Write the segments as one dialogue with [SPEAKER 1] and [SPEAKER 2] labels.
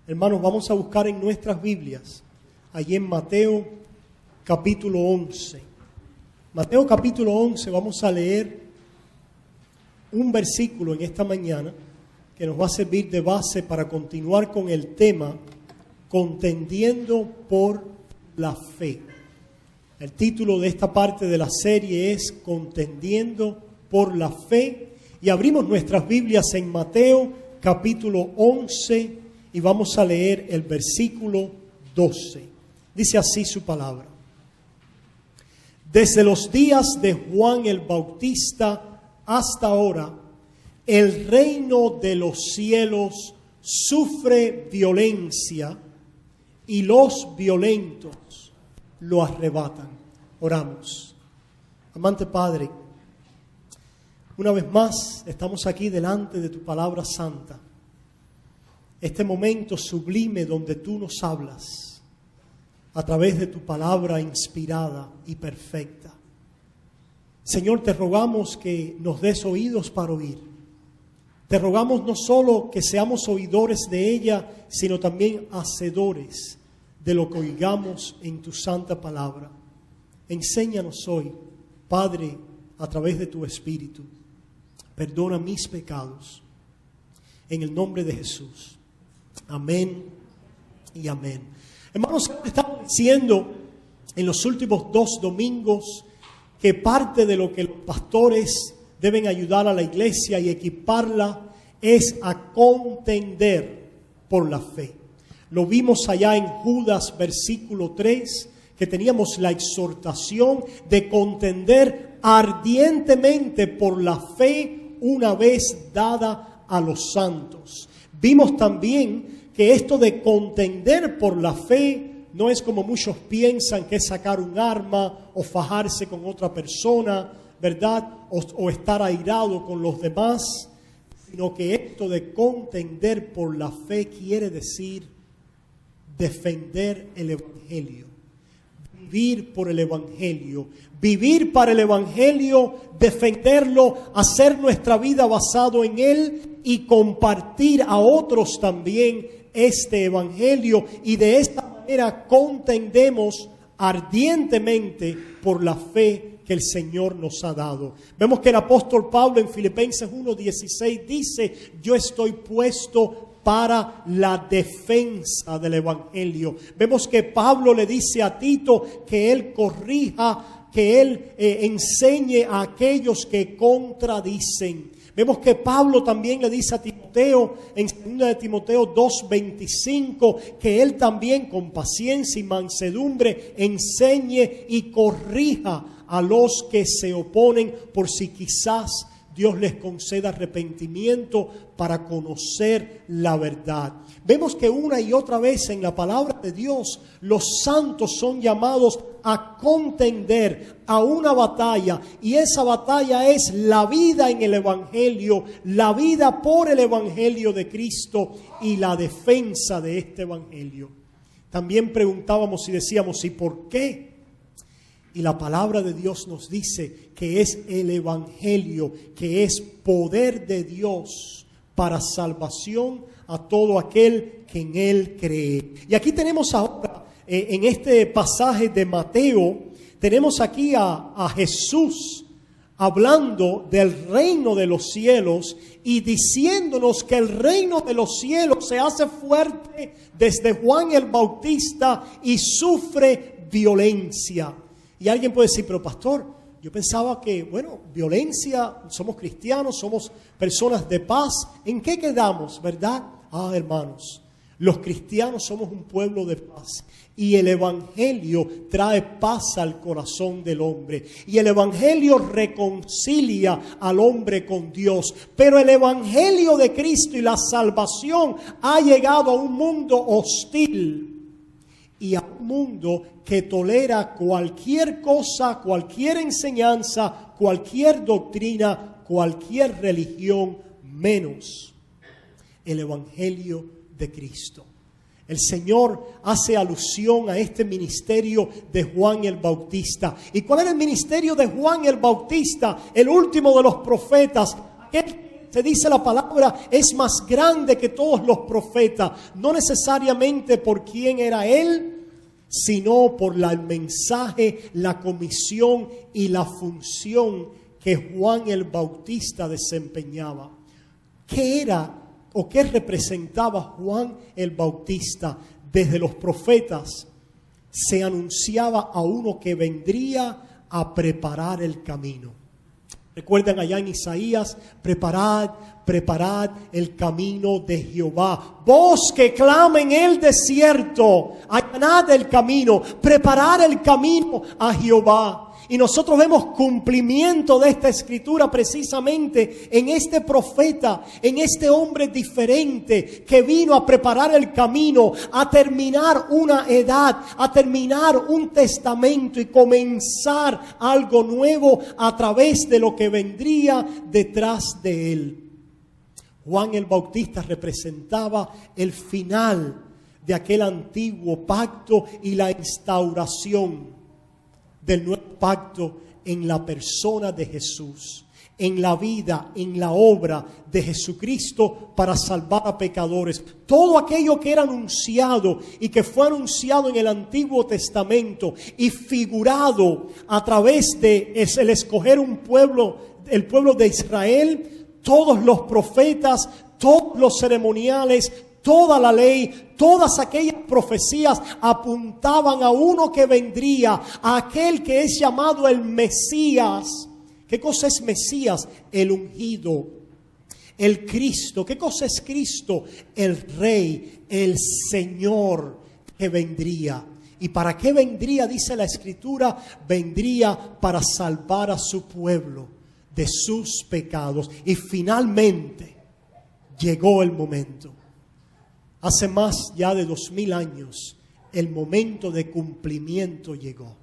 [SPEAKER 1] Hermanos, vamos a buscar en nuestras Biblias, allí en Mateo capítulo 11. Mateo capítulo 11, vamos a leer un versículo en esta mañana que nos va a servir de base para continuar con el tema Contendiendo por la Fe. El título de esta parte de la serie es Contendiendo por la Fe, y abrimos nuestras Biblias en Mateo capítulo 11 y vamos a leer el versículo 12. Dice así su palabra. Desde los días de Juan el Bautista hasta ahora, el reino de los cielos sufre violencia y los violentos lo arrebatan. Oramos. Amante Padre, una vez más estamos aquí delante de tu palabra santa. Este momento sublime donde tú nos hablas a través de tu palabra inspirada y perfecta. Señor, te rogamos que nos des oídos para oír. Te rogamos no solo que seamos oidores de ella, sino también hacedores de lo que oigamos en tu santa palabra. Enséñanos hoy, Padre, a través de tu Espíritu. Perdona mis pecados. En el nombre de Jesús. Amén y amén. Hermanos, estamos diciendo en los últimos 2 domingos que parte de lo que los pastores deben ayudar a la iglesia y equiparla es a contender por la fe. Lo vimos allá en Judas versículo 3, que teníamos la exhortación de contender ardientemente por la fe una vez dada a los santos. Vimos también que esto de contender por la fe no es como muchos piensan, que es sacar un arma o fajarse con otra persona, ¿verdad? O estar airado con los demás, sino que esto de contender por la fe quiere decir defender el Evangelio, vivir por el Evangelio, vivir para el Evangelio, defenderlo, hacer nuestra vida basado en él y compartir a otros también este Evangelio, y de esta manera contendemos ardientemente por la fe que el Señor nos ha dado. Vemos que el apóstol Pablo en Filipenses 1:16 dice: yo estoy puesto para la defensa del Evangelio. Vemos que Pablo le dice a Tito que él corrija, que él enseñe a aquellos que contradicen. Vemos que Pablo también le dice a Timoteo, en 2 de Timoteo 2:25, que él también con paciencia y mansedumbre enseñe y corrija a los que se oponen, por si quizás Dios les conceda arrepentimiento para conocer la verdad. Vemos que una y otra vez en la palabra de Dios los santos son llamados a contender a una batalla, y esa batalla es la vida en el Evangelio, la vida por el Evangelio de Cristo y la defensa de este Evangelio. También preguntábamos y decíamos: ¿y por qué? Y la palabra de Dios nos dice que es el Evangelio, que es poder de Dios para salvación a todo aquel que en Él cree. Y aquí tenemos ahora, en este pasaje de Mateo, tenemos aquí a Jesús hablando del reino de los cielos y diciéndonos que el reino de los cielos se hace fuerte desde Juan el Bautista y sufre violencia. Y alguien puede decir: pero pastor, yo pensaba que, violencia, somos cristianos, somos personas de paz. ¿En qué quedamos, verdad? Hermanos, los cristianos somos un pueblo de paz. Y el Evangelio trae paz al corazón del hombre. Y el Evangelio reconcilia al hombre con Dios. Pero el Evangelio de Cristo y la salvación ha llegado a un mundo hostil. Y a un mundo que tolera cualquier cosa, cualquier enseñanza, cualquier doctrina, cualquier religión, menos el Evangelio de Cristo. El Señor hace alusión a este ministerio de Juan el Bautista. ¿Y cuál era el ministerio de Juan el Bautista? El último de los profetas, aquel que se dice la palabra, es más grande que todos los profetas. No necesariamente por quién era él, sino por el mensaje, la comisión y la función que Juan el Bautista desempeñaba. ¿Qué era o qué representaba Juan el Bautista? Desde los profetas se anunciaba a uno que vendría a preparar el camino. Recuerdan allá en Isaías, preparad el camino de Jehová. Voz que clama en el desierto, allanad el camino, preparad el camino a Jehová. Y nosotros vemos cumplimiento de esta escritura precisamente en este profeta, en este hombre diferente que vino a preparar el camino, a terminar una edad, a terminar un testamento y comenzar algo nuevo a través de lo que vendría detrás de él. Juan el Bautista representaba el final de aquel antiguo pacto y la instauración del nuevo pacto en la persona de Jesús, en la vida, en la obra de Jesucristo para salvar a pecadores. Todo aquello que era anunciado y que fue anunciado en el Antiguo Testamento y figurado a través de el escoger un pueblo, el pueblo de Israel, todos los profetas, todos los ceremoniales, toda la ley, todas aquellas profecías apuntaban a uno que vendría, a aquel que es llamado el Mesías. ¿Qué cosa es Mesías? El ungido, el Cristo. ¿Qué cosa es Cristo? El Rey, el Señor que vendría. ¿Y para qué vendría? Dice la Escritura, vendría para salvar a su pueblo de sus pecados. Y finalmente llegó el momento. Hace más ya de 2000 años, el momento de cumplimiento llegó.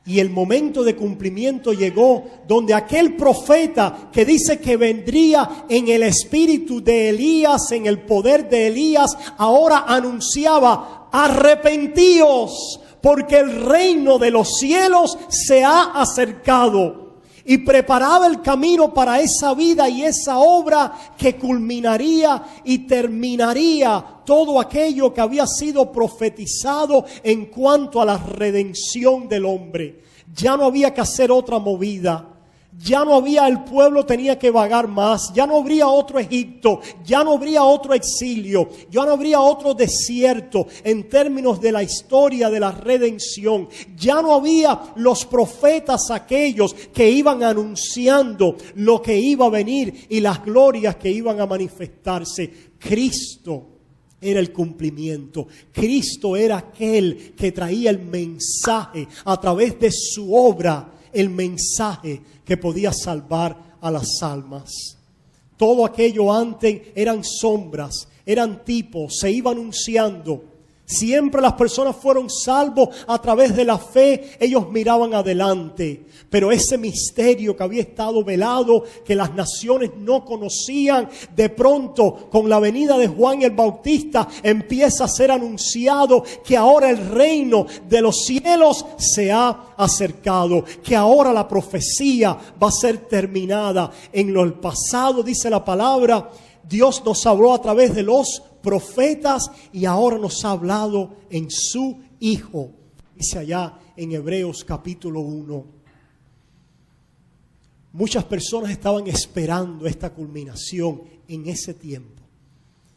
[SPEAKER 1] Y el momento de cumplimiento llegó donde aquel profeta que dice que vendría en el espíritu de Elías, en el poder de Elías, ahora anunciaba: arrepentíos, porque el reino de los cielos se ha acercado. Y preparaba el camino para esa vida y esa obra que culminaría y terminaría todo aquello que había sido profetizado en cuanto a la redención del hombre. Ya no había que hacer otra movida. Ya no había, el pueblo tenía que vagar más. Ya no habría otro Egipto. Ya no habría otro exilio. Ya no habría otro desierto en términos de la historia de la redención. Ya no había los profetas aquellos que iban anunciando lo que iba a venir y las glorias que iban a manifestarse. Cristo era el cumplimiento. Cristo era aquel que traía el mensaje a través de su obra. El mensaje que podía salvar a las almas. Todo aquello antes eran sombras, eran tipos, se iba anunciando. Siempre las personas fueron salvos a través de la fe, ellos miraban adelante. Pero ese misterio que había estado velado, que las naciones no conocían, de pronto con la venida de Juan el Bautista empieza a ser anunciado que ahora el reino de los cielos se ha acercado, que ahora la profecía va a ser terminada. En el pasado, dice la palabra, Dios nos habló a través de los profetas y ahora nos ha hablado en su Hijo. Dice allá en Hebreos capítulo 1. Muchas personas estaban esperando esta culminación en ese tiempo.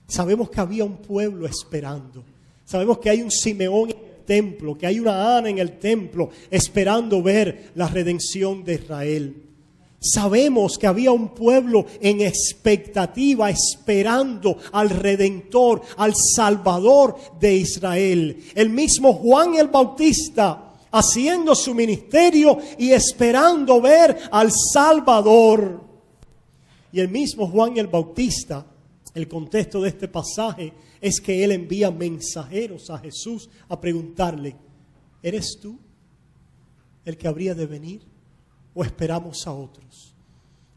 [SPEAKER 1] Sabemos que había un pueblo esperando. Sabemos que hay un Simeón en el templo, que hay una Ana en el templo esperando ver la redención de Israel. Sabemos que había un pueblo en expectativa, esperando al Redentor, al Salvador de Israel. El mismo Juan el Bautista haciendo su ministerio y esperando ver al Salvador. Y el mismo Juan el Bautista, el contexto de este pasaje es que él envía mensajeros a Jesús a preguntarle: ¿eres tú el que habría de venir o esperamos a otros?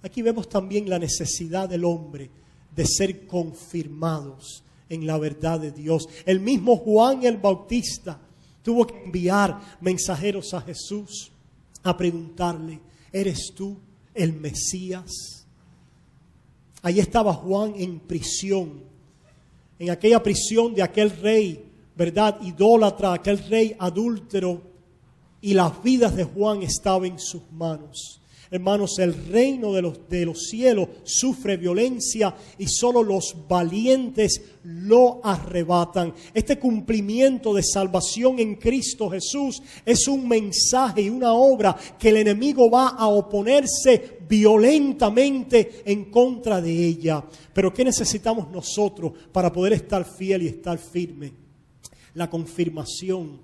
[SPEAKER 1] Aquí vemos también la necesidad del hombre de ser confirmados en la verdad de Dios. El mismo Juan el Bautista tuvo que enviar mensajeros a Jesús a preguntarle: ¿eres tú el Mesías? Ahí estaba Juan en prisión, en aquella prisión de aquel rey, ¿verdad?, idólatra, aquel rey adúltero, y las vidas de Juan estaban en sus manos. Hermanos, el reino de los cielos sufre violencia y solo los valientes lo arrebatan. Este cumplimiento de salvación en Cristo Jesús es un mensaje y una obra que el enemigo va a oponerse violentamente en contra de ella. Pero ¿qué necesitamos nosotros para poder estar fiel y estar firme? La confirmación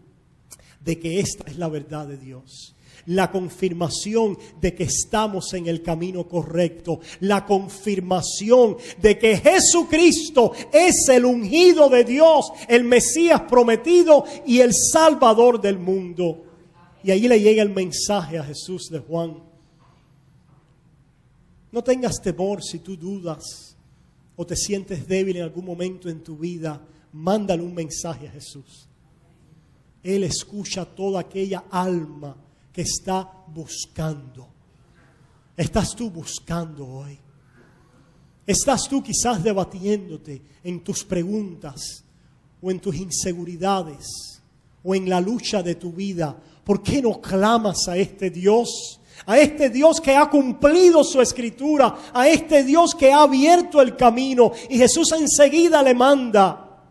[SPEAKER 1] de que esta es la verdad de Dios. La confirmación de que estamos en el camino correcto. La confirmación de que Jesucristo es el ungido de Dios, el Mesías prometido y el Salvador del mundo. Y ahí le llega el mensaje a Jesús de Juan. No tengas temor si tú dudas o te sientes débil en algún momento en tu vida. Mándale un mensaje a Jesús. Él escucha toda aquella alma que está buscando. ¿Estás tú buscando hoy? ¿Estás tú quizás debatiéndote en tus preguntas o en tus inseguridades o en la lucha de tu vida? ¿Por qué no clamas a este Dios? A este Dios que ha cumplido su escritura, a este Dios que ha abierto el camino. Y Jesús enseguida le manda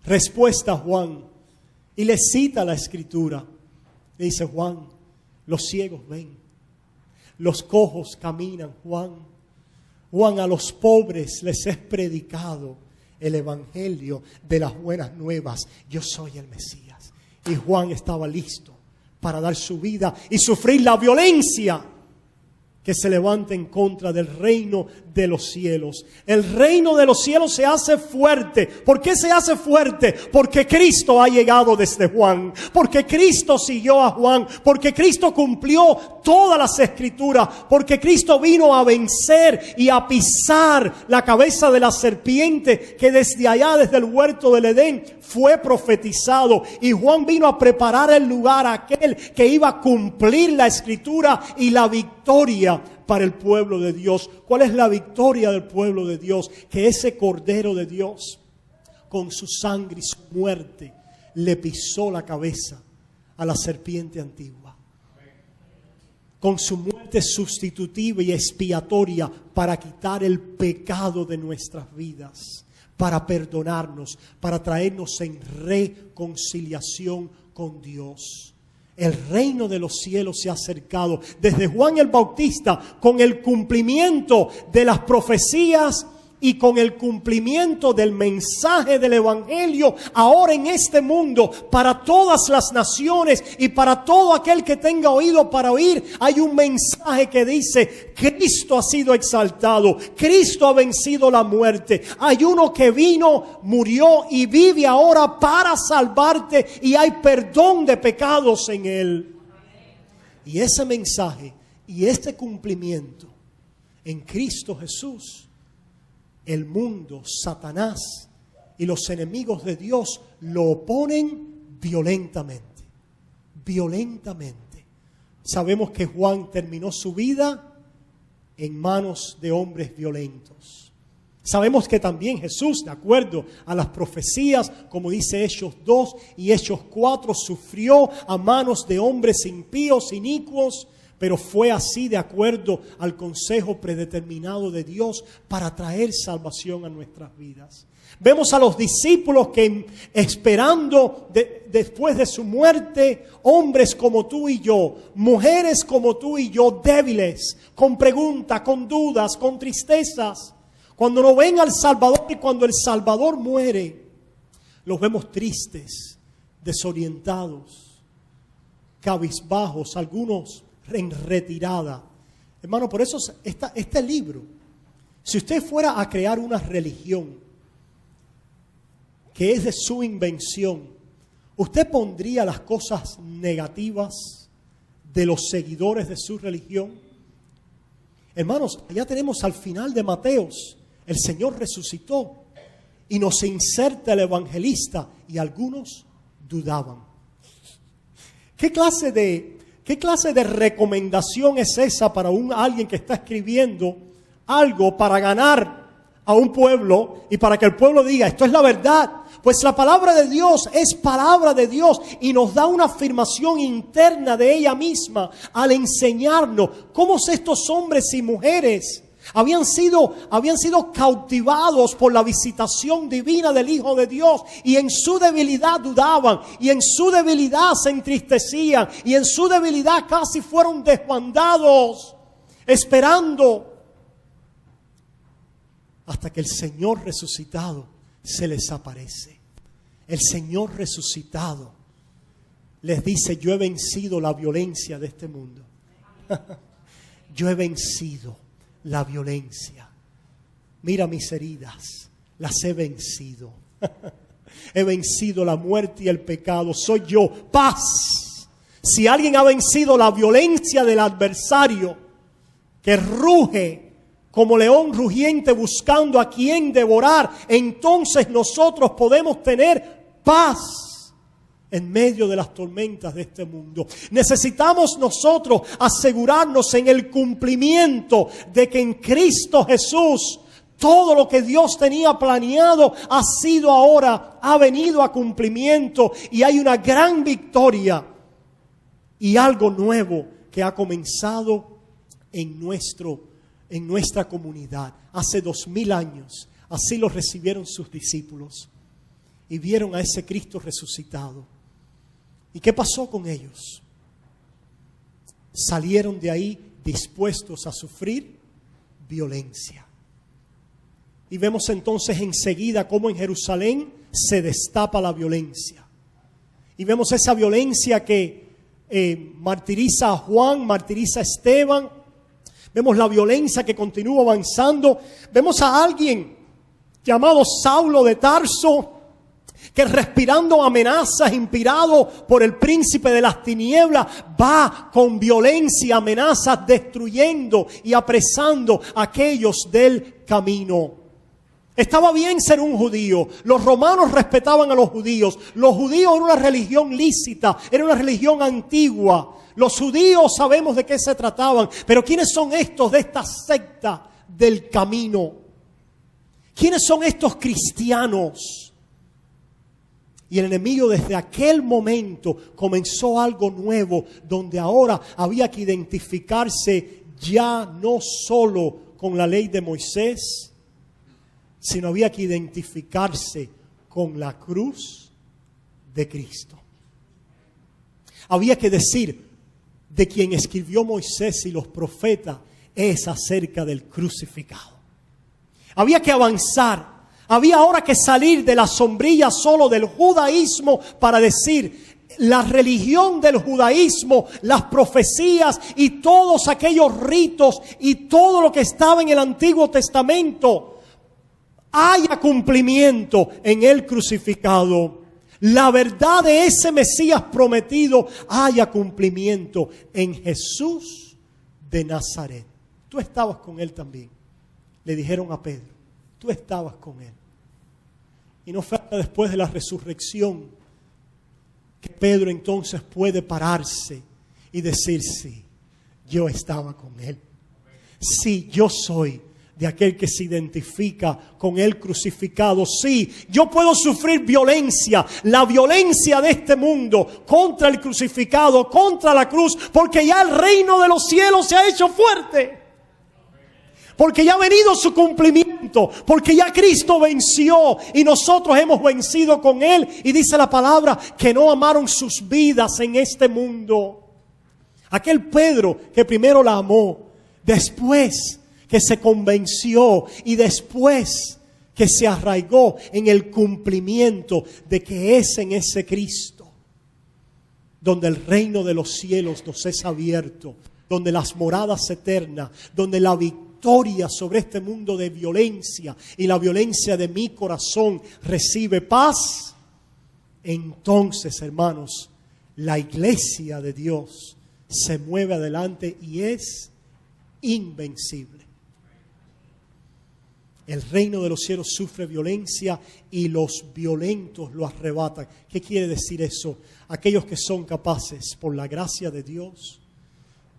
[SPEAKER 1] respuesta a Juan y le cita la escritura. Le dice: Juan, los ciegos ven, los cojos caminan, Juan, a los pobres les es predicado el evangelio de las buenas nuevas. Yo soy el Mesías. Y Juan estaba listo para dar su vida y sufrir la violencia que se levanta en contra del reino de los cielos. El reino de los cielos se hace fuerte. ¿Por qué se hace fuerte? Porque Cristo ha llegado desde Juan. Porque Cristo siguió a Juan. Porque Cristo cumplió todas las escrituras. Porque Cristo vino a vencer y a pisar la cabeza de la serpiente que desde allá, desde el huerto del Edén, fue profetizado. Y Juan vino a preparar el lugar a aquel que iba a cumplir la escritura y la victoria para el pueblo de Dios. ¿Cuál es la victoria del pueblo de Dios? Que ese Cordero de Dios, con su sangre y su muerte, le pisó la cabeza a la serpiente antigua. Con su muerte sustitutiva y expiatoria para quitar el pecado de nuestras vidas, para perdonarnos, para traernos en reconciliación con Dios. El reino de los cielos se ha acercado desde Juan el Bautista, con el cumplimiento de las profecías y con el cumplimiento del mensaje del evangelio ahora en este mundo para todas las naciones y para todo aquel que tenga oído para oír. Hay un mensaje que dice: Cristo ha sido exaltado, Cristo ha vencido la muerte. Hay uno que vino, murió y vive ahora para salvarte, y hay perdón de pecados en él. Y ese mensaje y este cumplimiento en Cristo Jesús, el mundo, Satanás y los enemigos de Dios lo oponen violentamente. Violentamente. Sabemos que Juan terminó su vida en manos de hombres violentos. Sabemos que también Jesús, de acuerdo a las profecías, como dice Hechos 2 y Hechos 4, sufrió a manos de hombres impíos, inicuos, pero fue así de acuerdo al consejo predeterminado de Dios para traer salvación a nuestras vidas. Vemos a los discípulos que esperando después de su muerte, hombres como tú y yo, mujeres como tú y yo, débiles, con preguntas, con dudas, con tristezas. Cuando no ven al Salvador y cuando el Salvador muere, los vemos tristes, desorientados, cabizbajos, algunos en retirada. Hermano, por eso este libro, si usted fuera a crear una religión que es de su invención, ¿usted pondría las cosas negativas de los seguidores de su religión? Hermanos, allá tenemos al final de Mateos, el Señor resucitó y nos inserta el evangelista, y algunos dudaban. ¿Qué clase de recomendación es esa para alguien que está escribiendo algo para ganar a un pueblo y para que el pueblo diga, esto es la verdad. Pues la palabra de Dios es palabra de Dios y nos da una afirmación interna de ella misma al enseñarnos cómo estos hombres y mujeres habían sido cautivados por la visitación divina del Hijo de Dios y en su debilidad dudaban y en su debilidad se entristecían y en su debilidad casi fueron desbandados esperando hasta que el Señor resucitado se les aparece. El Señor resucitado les dice, yo he vencido la violencia de este mundo. Yo he vencido la violencia. Mira mis heridas, las he vencido. He vencido la muerte y el pecado. Soy yo, paz. Si alguien ha vencido la violencia del adversario, que ruge como león rugiente buscando a quien devorar, entonces nosotros podemos tener paz en medio de las tormentas de este mundo. Necesitamos nosotros asegurarnos en el cumplimiento de que en Cristo Jesús todo lo que Dios tenía planeado ha venido a cumplimiento y hay una gran victoria y algo nuevo que ha comenzado en nuestra comunidad. Hace 2000 años, así lo recibieron sus discípulos y vieron a ese Cristo resucitado. ¿Y qué pasó con ellos? Salieron de ahí dispuestos a sufrir violencia. Y vemos entonces enseguida cómo en Jerusalén se destapa la violencia. Y vemos esa violencia que martiriza a Juan, martiriza a Esteban. Vemos la violencia que continúa avanzando. Vemos a alguien llamado Saulo de Tarso, que respirando amenazas, inspirado por el príncipe de las tinieblas, va con violencia, amenazas, destruyendo y apresando a aquellos del camino. Estaba bien ser un judío. Los romanos respetaban a los judíos. Los judíos eran una religión lícita, era una religión antigua. Los judíos sabemos de qué se trataban, pero ¿quiénes son estos de esta secta del camino? ¿Quiénes son estos cristianos? Y el enemigo desde aquel momento comenzó algo nuevo, donde ahora había que identificarse ya no solo con la ley de Moisés, sino había que identificarse con la cruz de Cristo. Había que decir, de quien escribió Moisés y los profetas es acerca del crucificado. Había que avanzar. Había ahora que salir de la sombrilla solo del judaísmo para decir, la religión del judaísmo, las profecías y todos aquellos ritos y todo lo que estaba en el Antiguo Testamento, haya cumplimiento en el crucificado. La verdad de ese Mesías prometido haya cumplimiento en Jesús de Nazaret. Tú estabas con él también. Le dijeron a Pedro, tú estabas con él. Y no fue hasta después de la resurrección que Pedro entonces puede pararse y decir, sí, yo estaba con él. Sí, yo soy de aquel que se identifica con el crucificado. Sí, yo puedo sufrir violencia, la violencia de este mundo contra el crucificado, contra la cruz, porque ya el reino de los cielos se ha hecho fuerte. Porque ya ha venido su cumplimiento, porque ya Cristo venció y nosotros hemos vencido con Él. Y dice la palabra que no amaron sus vidas en este mundo. Aquel Pedro que primero la amó, después que se convenció y después que se arraigó en el cumplimiento de que es en ese Cristo donde el reino de los cielos nos es abierto, donde las moradas eternas, donde la victoria sobre este mundo de violencia y la violencia de mi corazón recibe paz. Entonces, hermanos, la iglesia de Dios se mueve adelante y es invencible. El reino de los cielos sufre violencia y los violentos lo arrebatan. ¿Qué quiere decir eso? Aquellos que son capaces, por la gracia de Dios,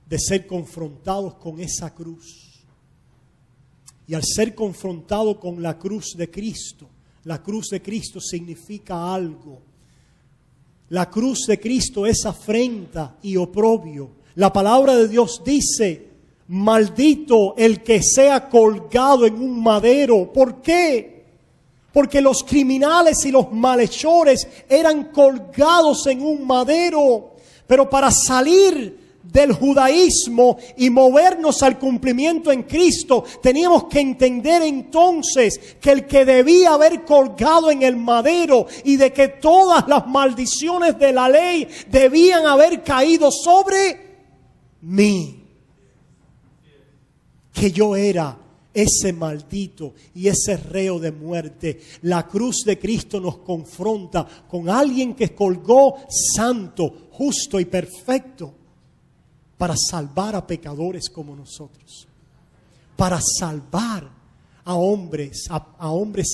[SPEAKER 1] de ser confrontados con esa cruz Y al ser confrontado con la cruz de Cristo, la cruz de Cristo significa algo. La cruz de Cristo es afrenta y oprobio. La palabra de Dios dice: maldito el que sea colgado en un madero. ¿Por qué? Porque los criminales y los malhechores eran colgados en un madero. Pero para salir del judaísmo y movernos al cumplimiento en Cristo, teníamos que entender entonces que el que debía haber colgado en el madero y de que todas las maldiciones de la ley debían haber caído sobre mí. Que yo era ese maldito y ese reo de muerte. La cruz de Cristo nos confronta con alguien que colgó santo, justo y perfecto para salvar a pecadores como nosotros, para salvar a hombres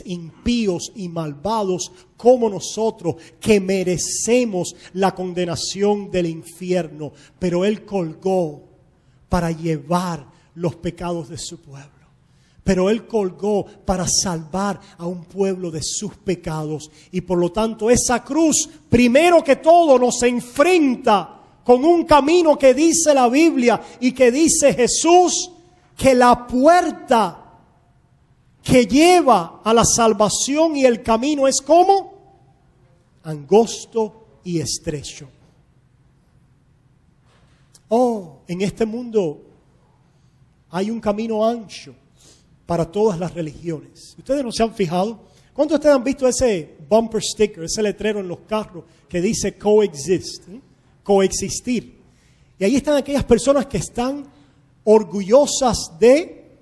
[SPEAKER 1] impíos y malvados como nosotros, que merecemos la condenación del infierno. Pero Él colgó para llevar los pecados de su pueblo. Pero Él colgó para salvar a un pueblo de sus pecados. Y por lo tanto esa cruz, primero que todo, nos enfrenta con un camino que dice la Biblia y que dice Jesús, que la puerta que lleva a la salvación y el camino es como angosto y estrecho. En este mundo hay un camino ancho para todas las religiones. ¿Ustedes no se han fijado? ¿Cuántos de ustedes han visto ese bumper sticker, ese letrero en los carros que dice coexist? Coexistir. Y ahí están aquellas personas que están orgullosas de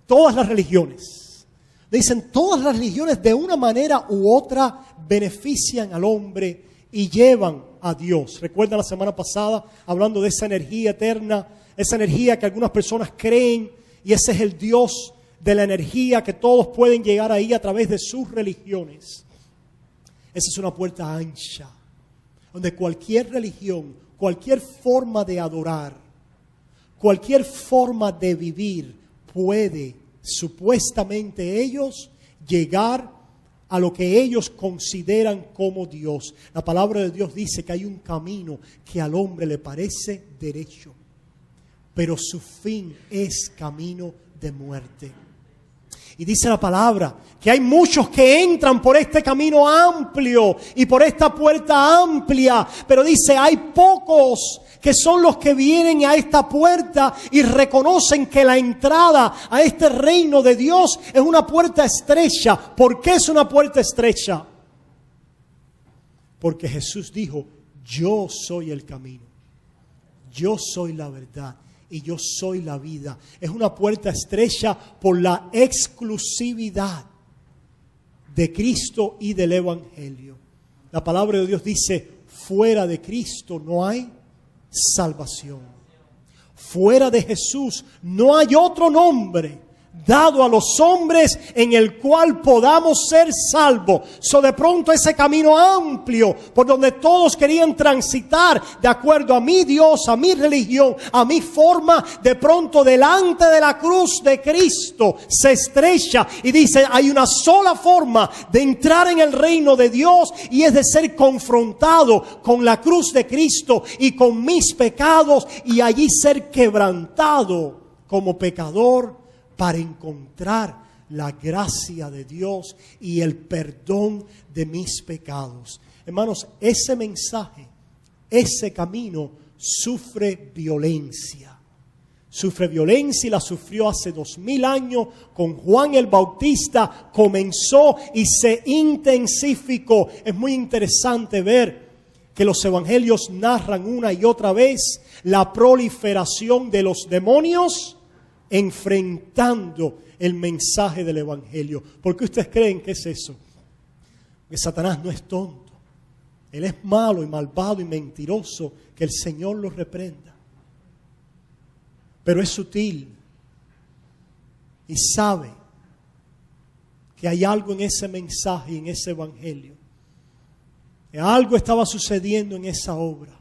[SPEAKER 1] todas las religiones. Dicen, todas las religiones de una manera u otra benefician al hombre y llevan a Dios. ¿Recuerdan la semana pasada hablando de esa energía eterna? Esa energía que algunas personas creen, y ese es el Dios de la energía, que todos pueden llegar ahí a través de sus religiones. Esa es una puerta ancha, donde cualquier religión, cualquier forma de adorar, cualquier forma de vivir puede, supuestamente ellos, llegar a lo que ellos consideran como Dios. La palabra de Dios dice que hay un camino que al hombre le parece derecho, pero su fin es camino de muerte. Y dice la palabra que hay muchos que entran por este camino amplio y por esta puerta amplia, pero dice, hay pocos que son los que vienen a esta puerta y reconocen que la entrada a este reino de Dios es una puerta estrecha. ¿Por qué es una puerta estrecha? Porque Jesús dijo, yo soy el camino, yo soy la verdad y yo soy la vida. Es una puerta estrecha por la exclusividad de Cristo y del Evangelio. La palabra de Dios dice, fuera de Cristo no hay salvación. Fuera de Jesús no hay otro nombre dado a los hombres en el cual podamos ser salvos. De pronto ese camino amplio por donde todos querían transitar de acuerdo a mi Dios, a mi religión, a mi forma, de pronto delante de la cruz de Cristo se estrecha y dice, hay una sola forma de entrar en el reino de Dios, y es de ser confrontado con la cruz de Cristo y con mis pecados, y allí ser quebrantado como pecador, para encontrar la gracia de Dios y el perdón de mis pecados. Hermanos, ese mensaje, ese camino sufre violencia. Sufre violencia y la sufrió hace 2000 años con Juan el Bautista. Comenzó y se intensificó. Es muy interesante ver que los evangelios narran una y otra vez la proliferación de los demonios enfrentando el mensaje del evangelio. ¿Por qué ustedes creen que es eso? Que Satanás no es tonto. Él es malo y malvado y mentiroso. Que el Señor lo reprenda. Pero es sutil y sabe que hay algo en ese mensaje y en ese evangelio. Que algo estaba sucediendo en esa obra.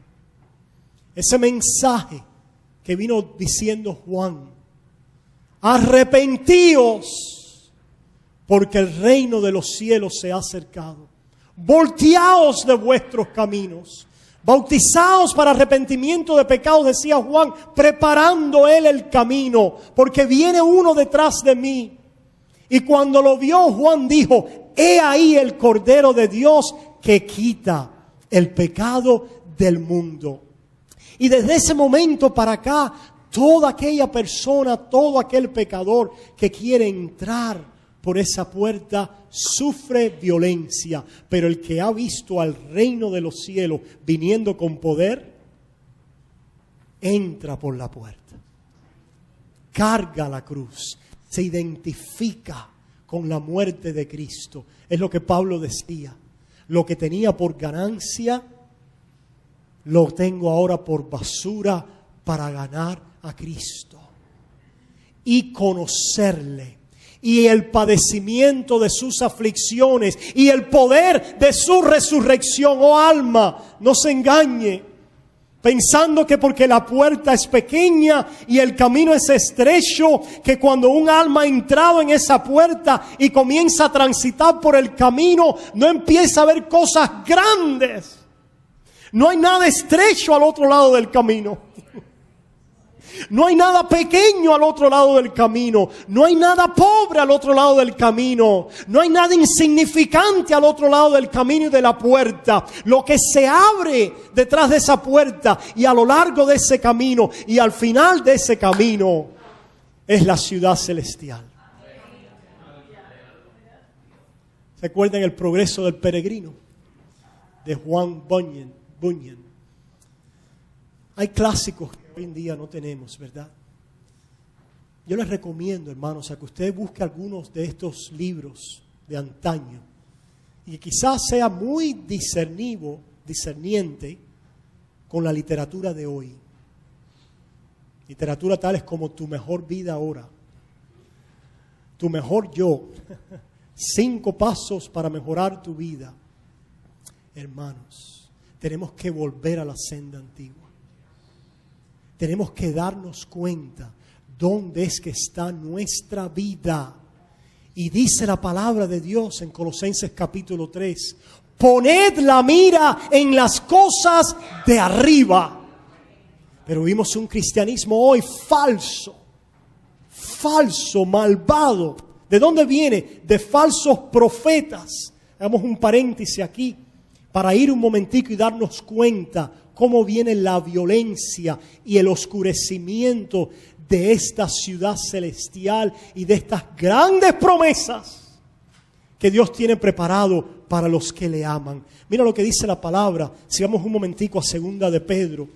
[SPEAKER 1] Ese mensaje que vino diciendo Juan, arrepentíos, porque el reino de los cielos se ha acercado. Volteaos de vuestros caminos, bautizaos para arrepentimiento de pecados, decía Juan, preparando él el camino, porque viene uno detrás de mí. Y cuando lo vio, Juan dijo, he ahí el Cordero de Dios que quita el pecado del mundo. Y desde ese momento para acá, toda aquella persona, todo aquel pecador que quiere entrar por esa puerta sufre violencia. Pero el que ha visto al reino de los cielos viniendo con poder, entra por la puerta. Carga la cruz. Se identifica con la muerte de Cristo. Es lo que Pablo decía. Lo que tenía por ganancia, lo tengo ahora por basura para ganar a Cristo. Y conocerle. Y el padecimiento de sus aflicciones. Y el poder de su resurrección. Oh alma, no se engañe. Pensando que porque la puerta es pequeña y el camino es estrecho, que cuando un alma ha entrado en esa puerta y comienza a transitar por el camino, no empieza a ver cosas grandes. No hay nada estrecho al otro lado del camino. No hay nada pequeño al otro lado del camino. No hay nada pobre al otro lado del camino. No hay nada insignificante al otro lado del camino y de la puerta. Lo que se abre detrás de esa puerta y a lo largo de ese camino y al final de ese camino es la ciudad celestial. ¿Se acuerdan el progreso del peregrino? De Juan Bunyan. Hay clásicos que hoy en día no tenemos, ¿verdad? Yo les recomiendo, hermanos, a que usted busque algunos de estos libros de antaño y quizás sea muy discerniente con la literatura de hoy. Literatura tales como Tu mejor vida ahora, Tu mejor yo, 5 pasos para mejorar tu vida. Hermanos, tenemos que volver a la senda antigua. Tenemos que darnos cuenta dónde es que está nuestra vida. Y dice la palabra de Dios en Colosenses capítulo 3, poned la mira en las cosas de arriba. Pero vimos un cristianismo hoy falso, malvado. ¿De dónde viene? De falsos profetas. Hagamos un paréntesis aquí para ir un momentico y darnos cuenta cómo viene la violencia y el oscurecimiento de esta ciudad celestial y de estas grandes promesas que Dios tiene preparado para los que le aman. Mira lo que dice la palabra. Sigamos un momentico a Segunda de Pedro.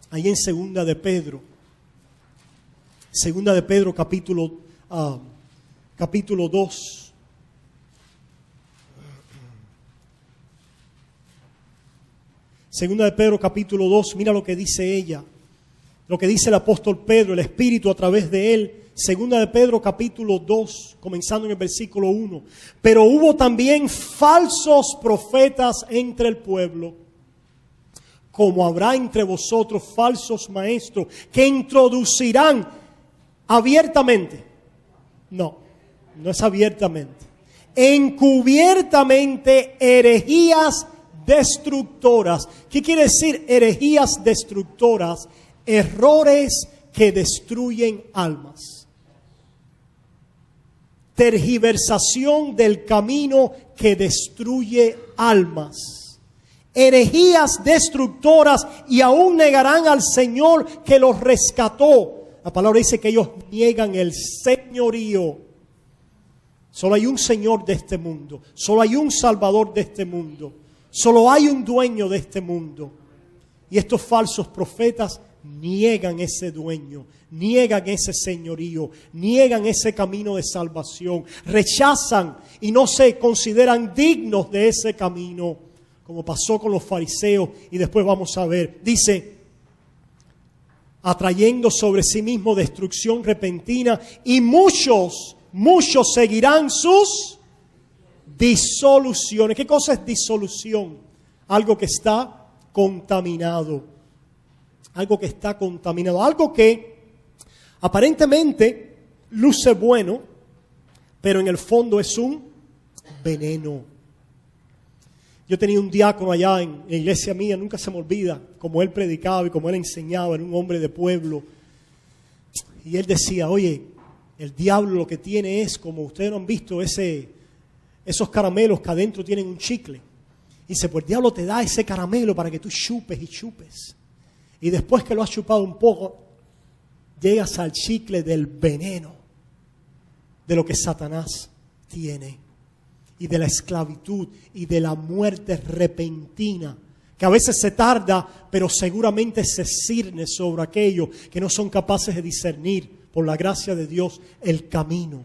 [SPEAKER 1] Ahí en Segunda de Pedro capítulo 2. Segunda de Pedro capítulo 2, mira lo que dice ella, lo que dice el apóstol Pedro, el Espíritu a través de él. Segunda de Pedro capítulo 2, comenzando en el versículo 1. Pero hubo también falsos profetas entre el pueblo, como habrá entre vosotros falsos maestros que introducirán abiertamente. No es abiertamente. Encubiertamente herejías destructoras. ¿Qué quiere decir herejías destructoras? Errores que destruyen almas. Tergiversación del camino que destruye almas. Herejías destructoras, y aún negarán al Señor que los rescató. La palabra dice que ellos niegan el señorío. Solo hay un Señor de este mundo. Solo hay un Salvador de este mundo. Solo hay un dueño de este mundo. Y estos falsos profetas niegan ese dueño, niegan ese señorío, niegan ese camino de salvación, rechazan y no se consideran dignos de ese camino, como pasó con los fariseos y después vamos a ver. Dice, atrayendo sobre sí mismo destrucción repentina, y muchos seguirán sus disoluciones. ¿Qué cosa es disolución? Algo que está contaminado. Algo que está contaminado. Algo que aparentemente luce bueno, pero en el fondo es un veneno. Yo tenía un diácono allá en la iglesia mía, nunca se me olvida, como él predicaba y como él enseñaba, era un hombre de pueblo. Y él decía, oye, el diablo lo que tiene es, como ustedes no han visto, esos caramelos que adentro tienen un chicle. Y dice, pues el diablo te da ese caramelo para que tú chupes y chupes. Y después que lo has chupado un poco, llegas al chicle del veneno, de lo que Satanás tiene. Y de la esclavitud y de la muerte repentina, que a veces se tarda, pero seguramente se cierne sobre aquellos que no son capaces de discernir, por la gracia de Dios, el camino,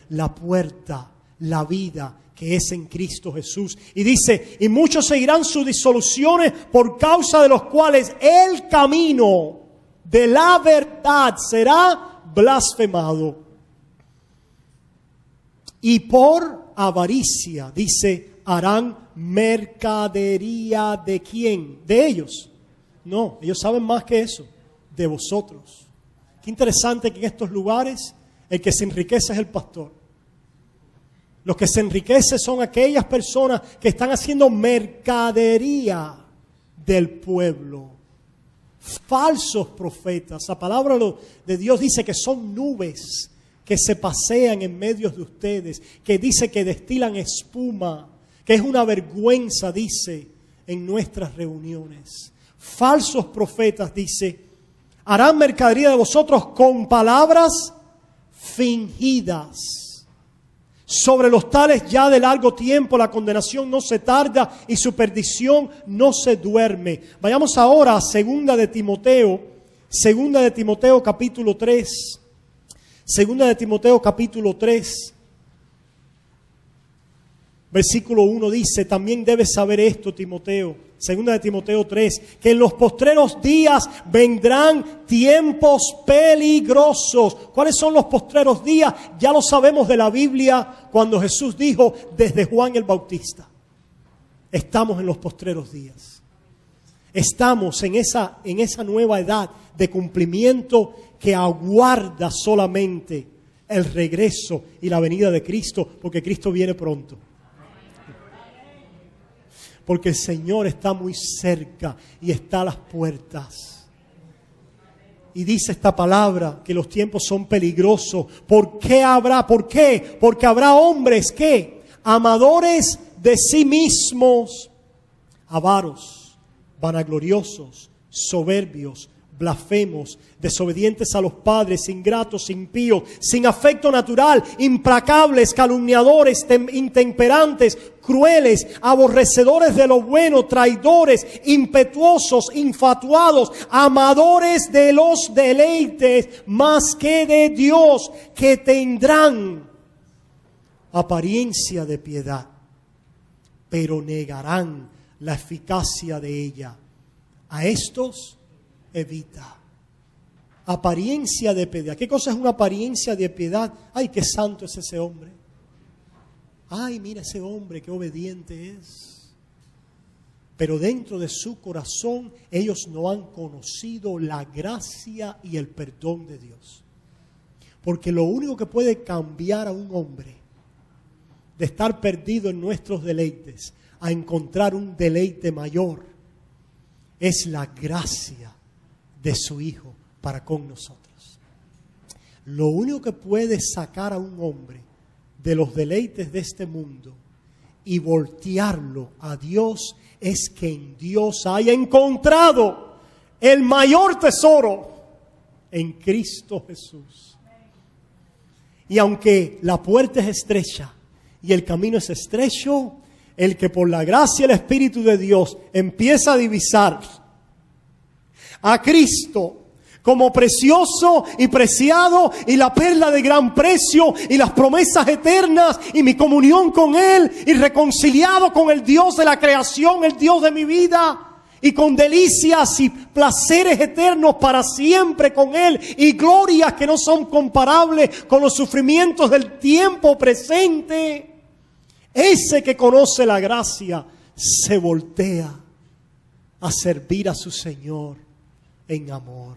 [SPEAKER 1] la puerta, la vida que es en Cristo Jesús. Y dice, y muchos seguirán sus disoluciones por causa de los cuales el camino de la verdad será blasfemado. Y por avaricia, dice, harán mercadería ¿de quién? ¿De ellos? No, ellos saben más que eso, de vosotros. Qué interesante que en estos lugares el que se enriquece es el pastor. Los que se enriquecen son aquellas personas que están haciendo mercadería del pueblo. Falsos profetas. La palabra de Dios dice que son nubes que se pasean en medio de ustedes, que dice que destilan espuma, que es una vergüenza, dice, en nuestras reuniones. Falsos profetas, dice, harán mercadería de vosotros con palabras fingidas. Sobre los tales ya de largo tiempo la condenación no se tarda y su perdición no se duerme. Vayamos ahora a Segunda de Timoteo capítulo 3. Segunda de Timoteo capítulo 3, versículo 1 dice, también debes saber esto, Timoteo, Segunda de Timoteo 3, que en los postreros días vendrán tiempos peligrosos. ¿Cuáles son los postreros días? Ya lo sabemos de la Biblia cuando Jesús dijo desde Juan el Bautista. Estamos en los postreros días. Estamos en esa nueva edad de cumplimiento que aguarda solamente el regreso y la venida de Cristo, porque Cristo viene pronto. Porque el Señor está muy cerca y está a las puertas. Y dice esta palabra que los tiempos son peligrosos. ¿Por qué habrá? ¿Por qué? Porque habrá hombres que, amadores de sí mismos, avaros, vanagloriosos, soberbios, blasfemos, desobedientes a los padres, ingratos, impíos, sin afecto natural, implacables, calumniadores, intemperantes, crueles, aborrecedores de lo bueno, traidores, impetuosos, infatuados, amadores de los deleites más que de Dios, que tendrán apariencia de piedad, pero negarán la eficacia de ella. A estos evita. Apariencia de piedad. ¿Qué cosa es una apariencia de piedad? Ay, qué santo es ese hombre. Ay, mira ese hombre, qué obediente es. Pero dentro de su corazón ellos no han conocido la gracia y el perdón de Dios. Porque lo único que puede cambiar a un hombre de estar perdido en nuestros deleites a encontrar un deleite mayor es la gracia de su Hijo para con nosotros. Lo único que puede sacar a un hombre de los deleites de este mundo y voltearlo a Dios es que en Dios haya encontrado el mayor tesoro en Cristo Jesús. Y aunque la puerta es estrecha y el camino es estrecho, el que por la gracia del Espíritu de Dios empieza a divisar a Cristo como precioso y preciado y la perla de gran precio y las promesas eternas y mi comunión con Él y reconciliado con el Dios de la creación, el Dios de mi vida y con delicias y placeres eternos para siempre con Él y glorias que no son comparables con los sufrimientos del tiempo presente. Ese que conoce la gracia se voltea a servir a su Señor en amor.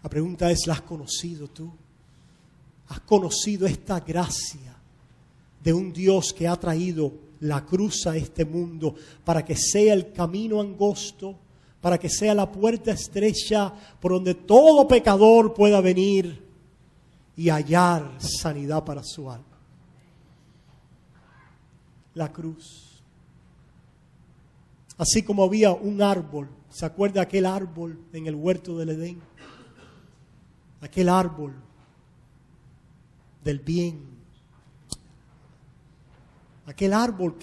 [SPEAKER 1] La pregunta es, ¿la has conocido tú? ¿Has conocido esta gracia de un Dios que ha traído la cruz a este mundo para que sea el camino angosto, para que sea la puerta estrecha por donde todo pecador pueda venir y hallar sanidad para su alma? La cruz. Así como había un árbol, ¿se acuerda aquel árbol en el huerto del Edén? Aquel árbol del bien. Aquel árbol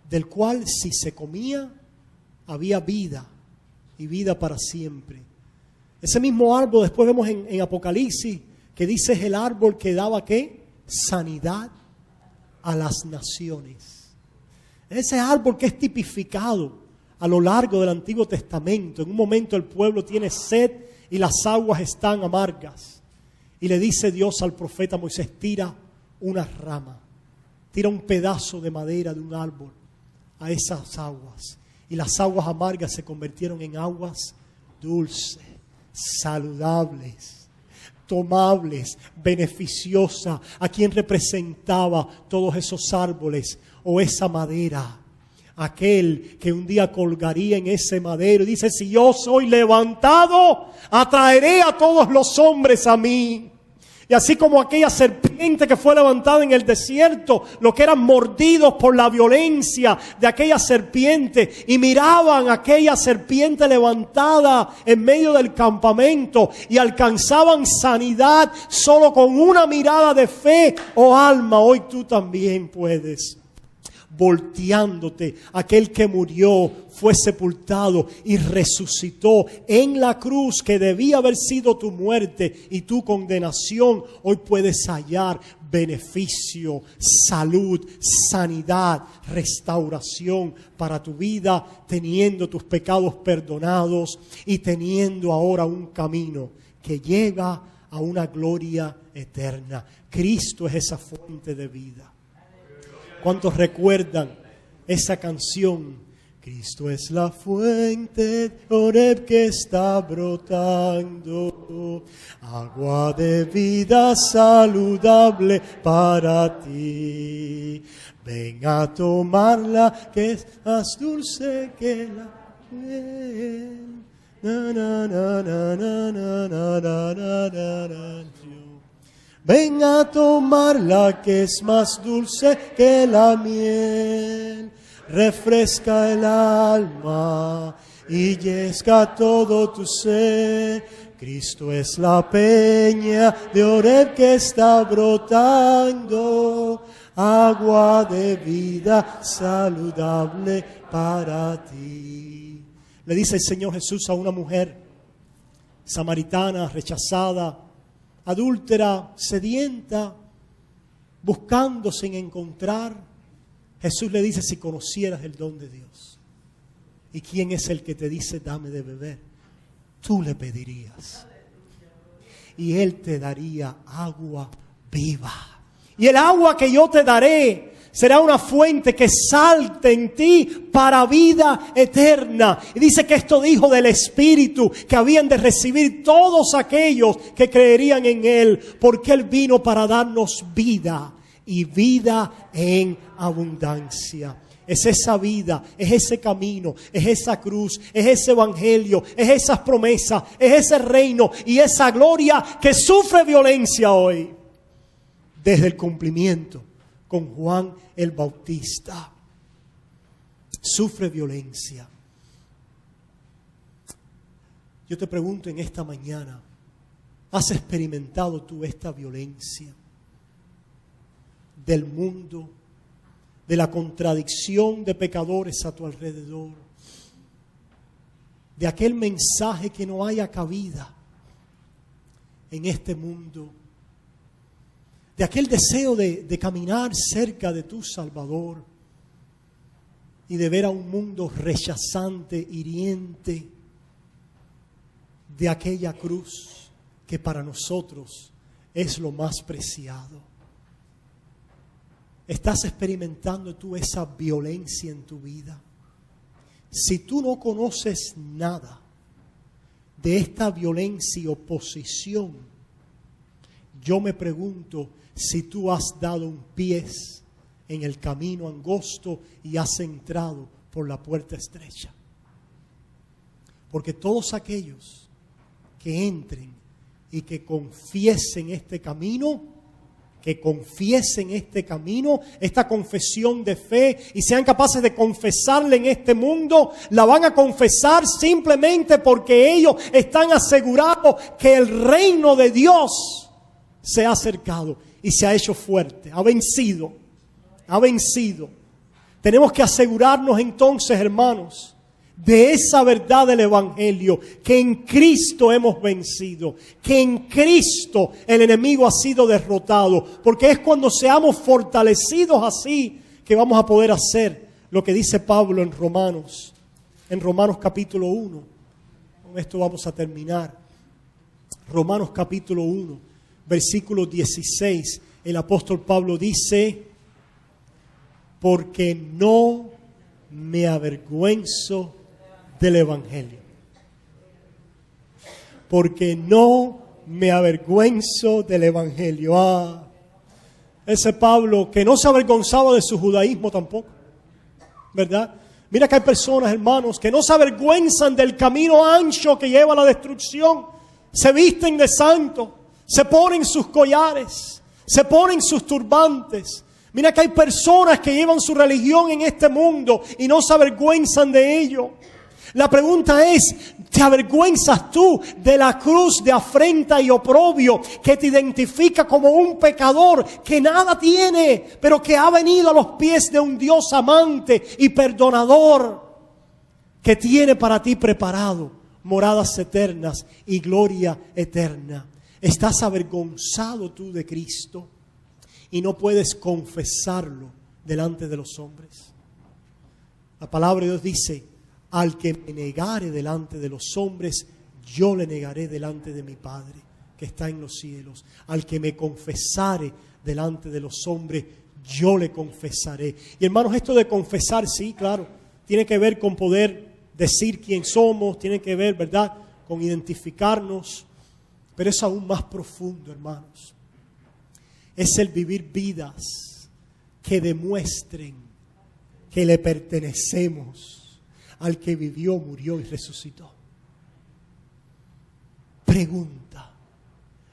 [SPEAKER 1] del cual si se comía había vida y vida para siempre. Ese mismo árbol después vemos en Apocalipsis que dice es el árbol que daba ¿qué? Sanidad a las naciones. Ese árbol que es tipificado a lo largo del Antiguo Testamento. En un momento el pueblo tiene sed y las aguas están amargas. Y le dice Dios al profeta Moisés, tira una rama, tira un pedazo de madera de un árbol a esas aguas. Y las aguas amargas se convirtieron en aguas dulces, saludables, tomables, beneficiosas. ¿A quién representaba todos esos árboles o esa madera? Aquel que un día colgaría en ese madero y dice, si yo soy levantado, atraeré a todos los hombres a mí. Y así como aquella serpiente que fue levantada en el desierto, los que eran mordidos por la violencia de aquella serpiente y miraban a aquella serpiente levantada en medio del campamento y alcanzaban sanidad solo con una mirada de fe o alma, hoy tú también puedes. Volteándote, aquel que murió, fue sepultado y resucitó en la cruz que debía haber sido tu muerte y tu condenación. Hoy puedes hallar beneficio, salud, sanidad, restauración para tu vida, teniendo tus pecados perdonados y teniendo ahora un camino que lleva a una gloria eterna. Cristo es esa fuente de vida. ¿Cuántos recuerdan esa canción? Cristo es la fuente de Oreb que está brotando, agua de vida saludable para ti. Ven a tomarla que es más dulce que la miel. Na, na, na, na, na, na, na, na, na, na. Ven a tomarla que es más dulce que la miel, refresca el alma y llega todo tu ser. Cristo es la peña de Oreb que está brotando, agua de vida saludable para ti. Le dice el Señor Jesús a una mujer samaritana, rechazada, adúltera, sedienta, buscando sin encontrar. Jesús le dice, si conocieras el don de Dios. ¿Y quién es el que te dice, dame de beber? Tú le pedirías. Y Él te daría agua viva. Y el agua que yo te daré será una fuente que salte en ti para vida eterna. Y dice que esto dijo del Espíritu que habían de recibir todos aquellos que creerían en Él, porque Él vino para darnos vida y vida en abundancia. Es esa vida, es ese camino, es esa cruz, es ese evangelio, es esas promesas, es ese reino y esa gloria que sufre violencia hoy desde el cumplimiento con Juan el Bautista. Sufre violencia. Yo te pregunto en esta mañana, ¿has experimentado tú esta violencia del mundo, de la contradicción de pecadores a tu alrededor, de aquel mensaje que no haya cabida en este mundo, de aquel deseo de caminar cerca de tu Salvador y de ver a un mundo rechazante, hiriente, de aquella cruz que para nosotros es lo más preciado? ¿Estás experimentando tú esa violencia en tu vida? Si tú no conoces nada de esta violencia y oposición, yo me pregunto si tú has dado un pie en el camino angosto y has entrado por la puerta estrecha. Porque todos aquellos que entren y que confiesen este camino, esta confesión de fe, y sean capaces de confesarla en este mundo, la van a confesar simplemente porque ellos están asegurados que el reino de Dios se ha acercado y se ha hecho fuerte, ha vencido. Tenemos que asegurarnos entonces, hermanos, de esa verdad del Evangelio, que en Cristo hemos vencido, que en Cristo el enemigo ha sido derrotado, porque es cuando seamos fortalecidos así que vamos a poder hacer lo que dice Pablo en Romanos capítulo 1. Con esto vamos a terminar. Romanos capítulo 1, versículo 16, el apóstol Pablo dice: porque no me avergüenzo del Evangelio. Porque no me avergüenzo del Evangelio. Ese Pablo que no se avergonzaba de su judaísmo tampoco, ¿verdad? Mira que hay personas, hermanos, que no se avergüenzan del camino ancho que lleva a la destrucción. Se visten de santo, se ponen sus collares, se ponen sus turbantes. Mira que hay personas que llevan su religión en este mundo y no se avergüenzan de ello. La pregunta es, ¿te avergüenzas tú de la cruz de afrenta y oprobio que te identifica como un pecador que nada tiene, pero que ha venido a los pies de un Dios amante y perdonador, que tiene para ti preparado moradas eternas y gloria eterna? ¿Estás avergonzado tú de Cristo y no puedes confesarlo delante de los hombres? La palabra de Dios dice: al que me negare delante de los hombres, yo le negaré delante de mi Padre que está en los cielos. Al que me confesare delante de los hombres, yo le confesaré. Y hermanos, esto de confesar, sí, claro, tiene que ver con poder decir quién somos, tiene que ver, ¿verdad?, con identificarnos, pero es aún más profundo, hermanos. Es el vivir vidas que demuestren que le pertenecemos al que vivió, murió y resucitó. Pregunta: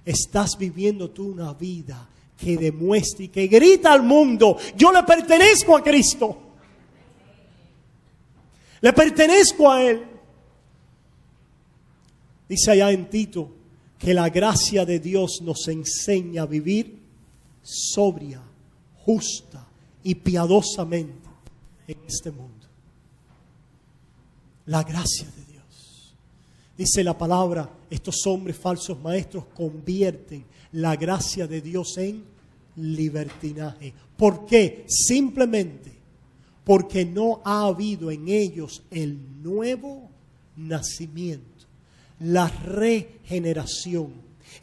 [SPEAKER 1] ¿estás viviendo tú una vida que demuestre y que grita al mundo: yo le pertenezco a Cristo, le pertenezco a Él? Dice allá en Tito que la gracia de Dios nos enseña a vivir sobria, justa y piadosamente en este mundo. La gracia de Dios. Dice la palabra, estos hombres falsos maestros convierten la gracia de Dios en libertinaje. ¿Por qué? Simplemente porque no ha habido en ellos el nuevo nacimiento, la regeneración,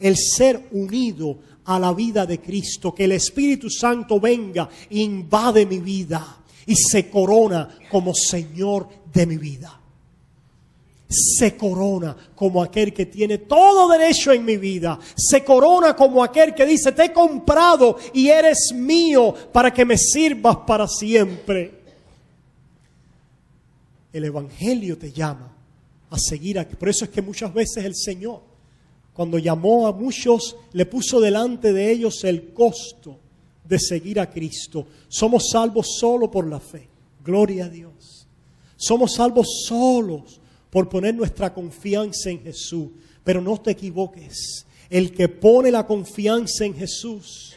[SPEAKER 1] el ser unido a la vida de Cristo, que el Espíritu Santo venga, invade mi vida y se corona como Señor de mi vida. Se corona como aquel que tiene todo derecho en mi vida. Se corona como aquel que dice: te he comprado y eres mío para que me sirvas para siempre. El Evangelio te llama a seguir aquí. Por eso es que muchas veces el Señor, cuando llamó a muchos, le puso delante de ellos el costo de seguir a Cristo. Somos salvos solo por la fe. Gloria a Dios. Somos salvos solos por poner nuestra confianza en Jesús. Pero no te equivoques. El que pone la confianza en Jesús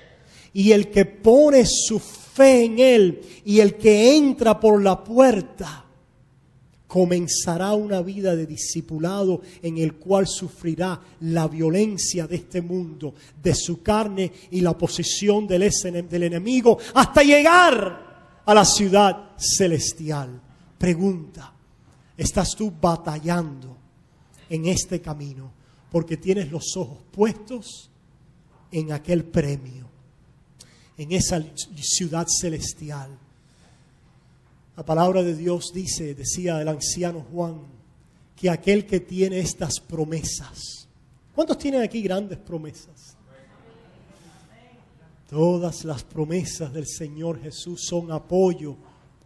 [SPEAKER 1] y el que pone su fe en Él y el que entra por la puerta, comenzará una vida de discipulado en el cual sufrirá la violencia de este mundo, de su carne y la oposición del enemigo, hasta llegar a la ciudad celestial. Pregunta: ¿estás tú batallando en este camino porque tienes los ojos puestos en aquel premio, en esa ciudad celestial? La palabra de Dios decía el anciano Juan, que aquel que tiene estas promesas. ¿Cuántos tienen aquí grandes promesas? Todas las promesas del Señor Jesús son apoyo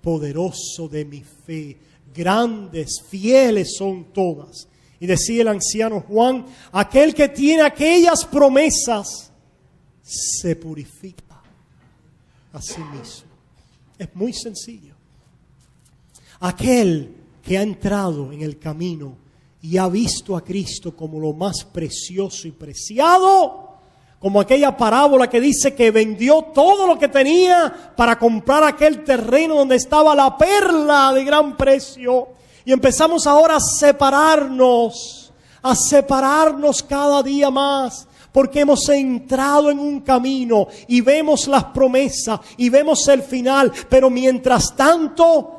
[SPEAKER 1] poderoso de mi fe. Grandes, fieles son todas. Y decía el anciano Juan, aquel que tiene aquellas promesas se purifica a sí mismo. Es muy sencillo. Aquel que ha entrado en el camino y ha visto a Cristo como lo más precioso y preciado, como aquella parábola que dice que vendió todo lo que tenía para comprar aquel terreno donde estaba la perla de gran precio. Y empezamos ahora a separarnos cada día más, porque hemos entrado en un camino y vemos las promesas y vemos el final. Pero mientras tanto,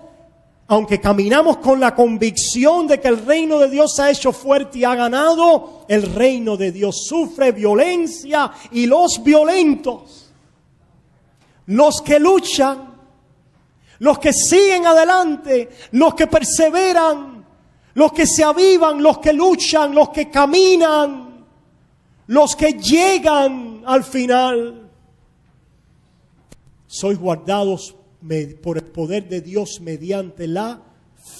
[SPEAKER 1] aunque caminamos con la convicción de que el reino de Dios se ha hecho fuerte y ha ganado, el reino de Dios sufre violencia y los violentos, los que luchan, los que siguen adelante, los que perseveran, los que se avivan, los que luchan, los que caminan, los que llegan al final, sois guardados por el poder de Dios mediante la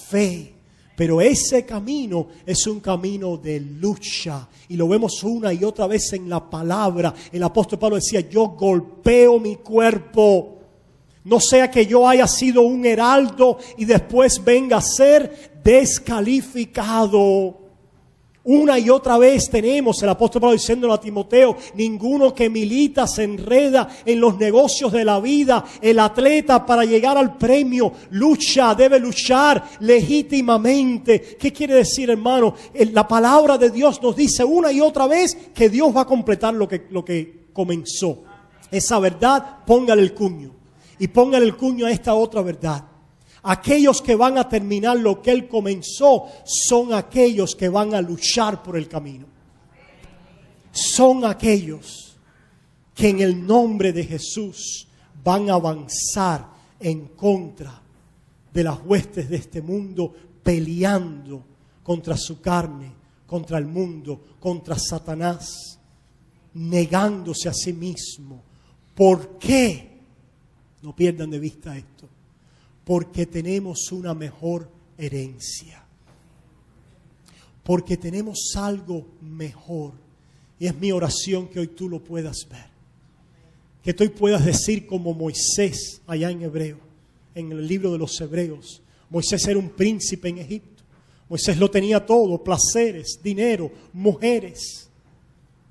[SPEAKER 1] fe. Pero ese camino es un camino de lucha. Y lo vemos una y otra vez en la palabra. El apóstol Pablo decía, yo golpeo mi cuerpo. No sea que yo haya sido un heraldo y después venga a ser descalificado. Una y otra vez tenemos el apóstol Pablo diciéndole a Timoteo, ninguno que milita se enreda en los negocios de la vida. El atleta para llegar al premio debe luchar legítimamente. ¿Qué quiere decir, hermano? La palabra de Dios nos dice una y otra vez que Dios va a completar lo que comenzó. Esa verdad, póngale el cuño. Y póngale el cuño a esta otra verdad. Aquellos que van a terminar lo que Él comenzó son aquellos que van a luchar por el camino. Son aquellos que en el nombre de Jesús van a avanzar en contra de las huestes de este mundo, peleando contra su carne, contra el mundo, contra Satanás, negándose a sí mismo. ¿Por qué? No pierdan de vista esto. Porque tenemos una mejor herencia. Porque tenemos algo mejor. Y es mi oración que hoy tú lo puedas ver. Que tú puedas decir como Moisés allá en Hebreo, en el libro de los Hebreos. Moisés era un príncipe en Egipto. Moisés lo tenía todo, placeres, dinero, mujeres,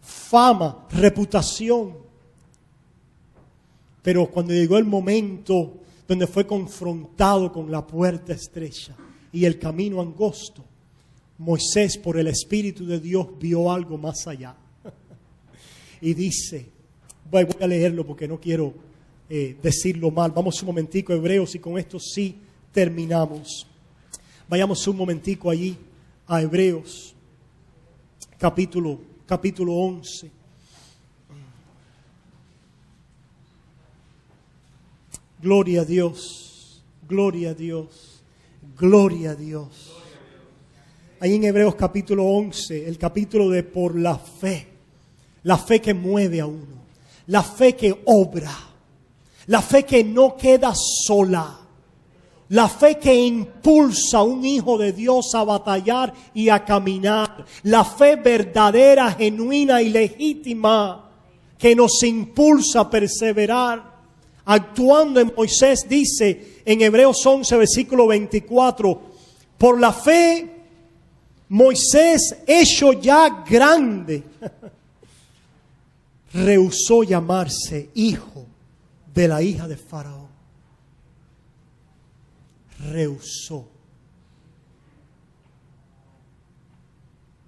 [SPEAKER 1] fama, reputación. Pero cuando llegó el momento donde fue confrontado con la puerta estrecha y el camino angosto, Moisés, por el Espíritu de Dios, vio algo más allá. Y dice, voy a leerlo porque no quiero decirlo mal. Vamos un momentico a Hebreos y con esto sí terminamos. Vayamos un momentico allí a Hebreos, capítulo 11. Gloria a Dios, gloria a Dios, gloria a Dios. Ahí en Hebreos capítulo 11, el capítulo de por la fe que mueve a uno, la fe que obra, la fe que no queda sola, la fe que impulsa a un hijo de Dios a batallar y a caminar, la fe verdadera, genuina y legítima que nos impulsa a perseverar. Actuando en Moisés, dice en Hebreos 11, versículo 24, por la fe, Moisés, hecho ya grande, rehusó llamarse hijo de la hija de Faraón. Rehusó.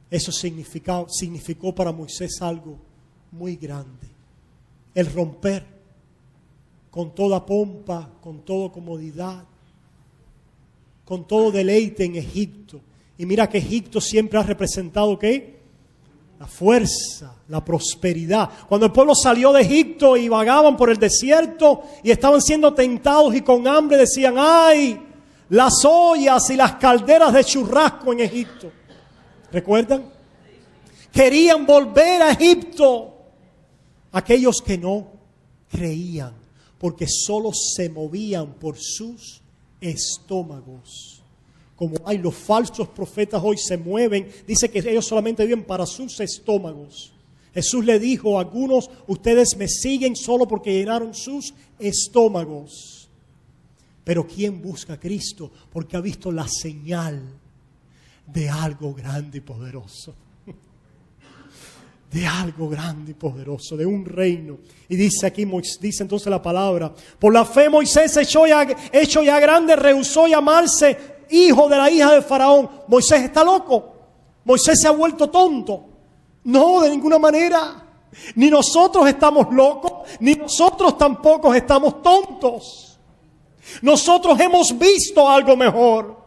[SPEAKER 1] Eso significó para Moisés algo muy grande. El romper con toda pompa, con toda comodidad, con todo deleite en Egipto. Y mira que Egipto siempre ha representado ¿qué? La fuerza, la prosperidad. Cuando el pueblo salió de Egipto y vagaban por el desierto y estaban siendo tentados y con hambre, decían, ¡ay! Las ollas y las calderas de churrasco en Egipto. ¿Recuerdan? Querían volver a Egipto. Aquellos que no creían, porque solo se movían por sus estómagos. Como hay los falsos profetas hoy se mueven, dice que ellos solamente viven para sus estómagos. Jesús le dijo a algunos, ustedes me siguen solo porque llenaron sus estómagos. Pero ¿quién busca a Cristo? Porque ha visto la señal de algo grande y poderoso. De algo grande y poderoso, de un reino. Y dice aquí, dice entonces la palabra, por la fe Moisés hecho ya grande, rehusó llamarse hijo de la hija de Faraón. Moisés está loco. Moisés se ha vuelto tonto. No, de ninguna manera. Ni nosotros estamos locos, ni nosotros tampoco estamos tontos. Nosotros hemos visto algo mejor.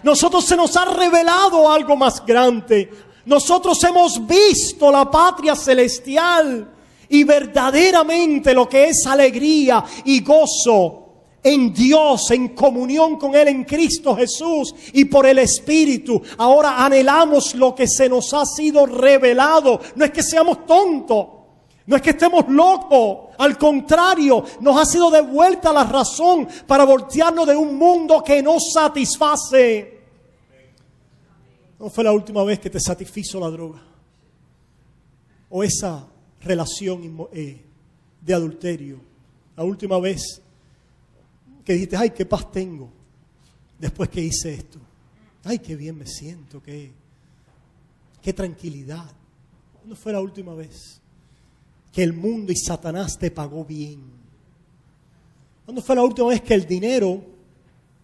[SPEAKER 1] Nosotros se nos ha revelado algo más grande. Nosotros hemos visto la patria celestial y verdaderamente lo que es alegría y gozo en Dios, en comunión con Él, en Cristo Jesús y por el Espíritu. Ahora anhelamos lo que se nos ha sido revelado. No es que seamos tontos, no es que estemos locos. Al contrario, nos ha sido devuelta la razón para voltearnos de un mundo que nos satisface. ¿No fue la última vez que te satisfizo la droga? O esa relación de adulterio. La última vez que dijiste, ay, qué paz tengo después que hice esto. Ay, qué bien me siento, qué tranquilidad. ¿Cuándo fue la última vez que el mundo y Satanás te pagó bien? ¿Cuándo fue la última vez que el dinero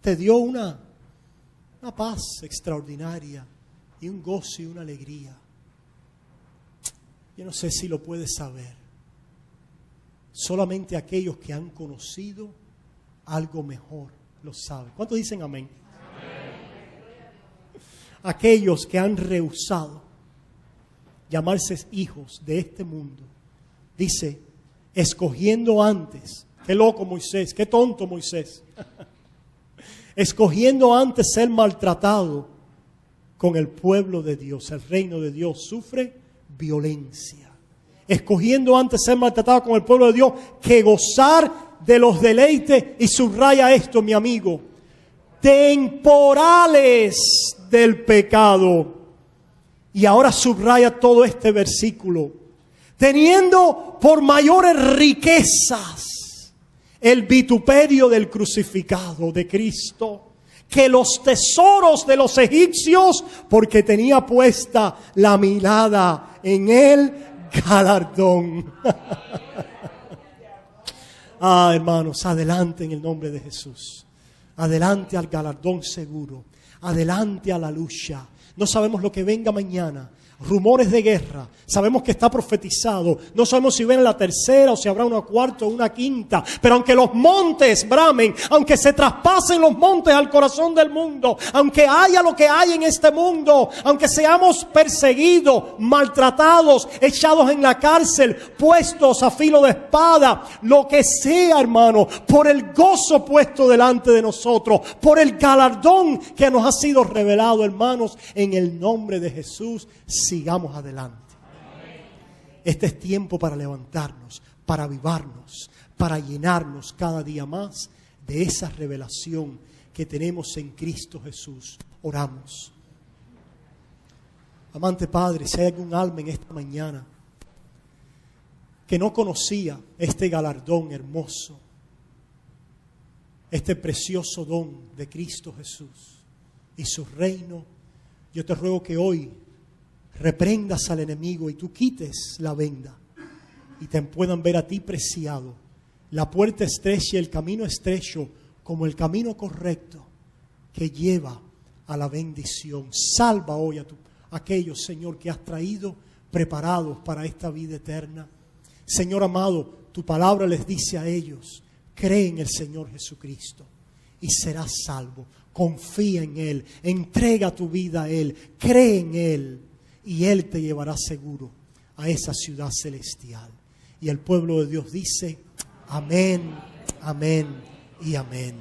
[SPEAKER 1] te dio una paz extraordinaria y un gozo y una alegría? Yo no sé si lo puedes saber. Solamente aquellos que han conocido algo mejor lo saben. ¿Cuántos dicen amén? Aquellos que han rehusado llamarse hijos de este mundo, dice, escogiendo antes, qué loco Moisés, qué tonto Moisés, escogiendo antes ser maltratado con el pueblo de Dios, el reino de Dios sufre violencia. Escogiendo antes ser maltratado con el pueblo de Dios que gozar de los deleites, y subraya esto, mi amigo, temporales del pecado. Y ahora subraya todo este versículo. Teniendo por mayores riquezas el vituperio del crucificado de Cristo, que los tesoros de los egipcios, porque tenía puesta la mirada en el galardón. Hermanos, adelante en el nombre de Jesús. Adelante al galardón seguro. Adelante a la lucha. No sabemos lo que venga mañana. Rumores de guerra. Sabemos que está profetizado. No sabemos si viene la tercera o si habrá una cuarta o una quinta. Pero aunque los montes bramen, aunque se traspasen los montes al corazón del mundo, aunque haya lo que hay en este mundo, aunque seamos perseguidos, maltratados, echados en la cárcel, puestos a filo de espada, lo que sea, hermano, por el gozo puesto delante de nosotros, por el galardón que nos ha sido revelado, hermanos, en el nombre de Jesús, sigamos adelante. Este es tiempo para levantarnos, para avivarnos, para llenarnos cada día más de esa revelación que tenemos en Cristo Jesús. Oramos. Amante Padre, si hay algún alma en esta mañana que no conocía este galardón hermoso, este precioso don de Cristo Jesús y su reino, yo te ruego que hoy reprendas al enemigo y tú quites la venda y te puedan ver a ti preciado, la puerta estrecha y el camino estrecho como el camino correcto que lleva a la bendición. Salva hoy a aquellos, Señor, que has traído preparados para esta vida eterna. Señor amado, tu palabra les dice a ellos, cree en el Señor Jesucristo y serás salvo. Confía en Él, entrega tu vida a Él, cree en Él. Y Él te llevará seguro a esa ciudad celestial. Y el pueblo de Dios dice, amén, amén y amén.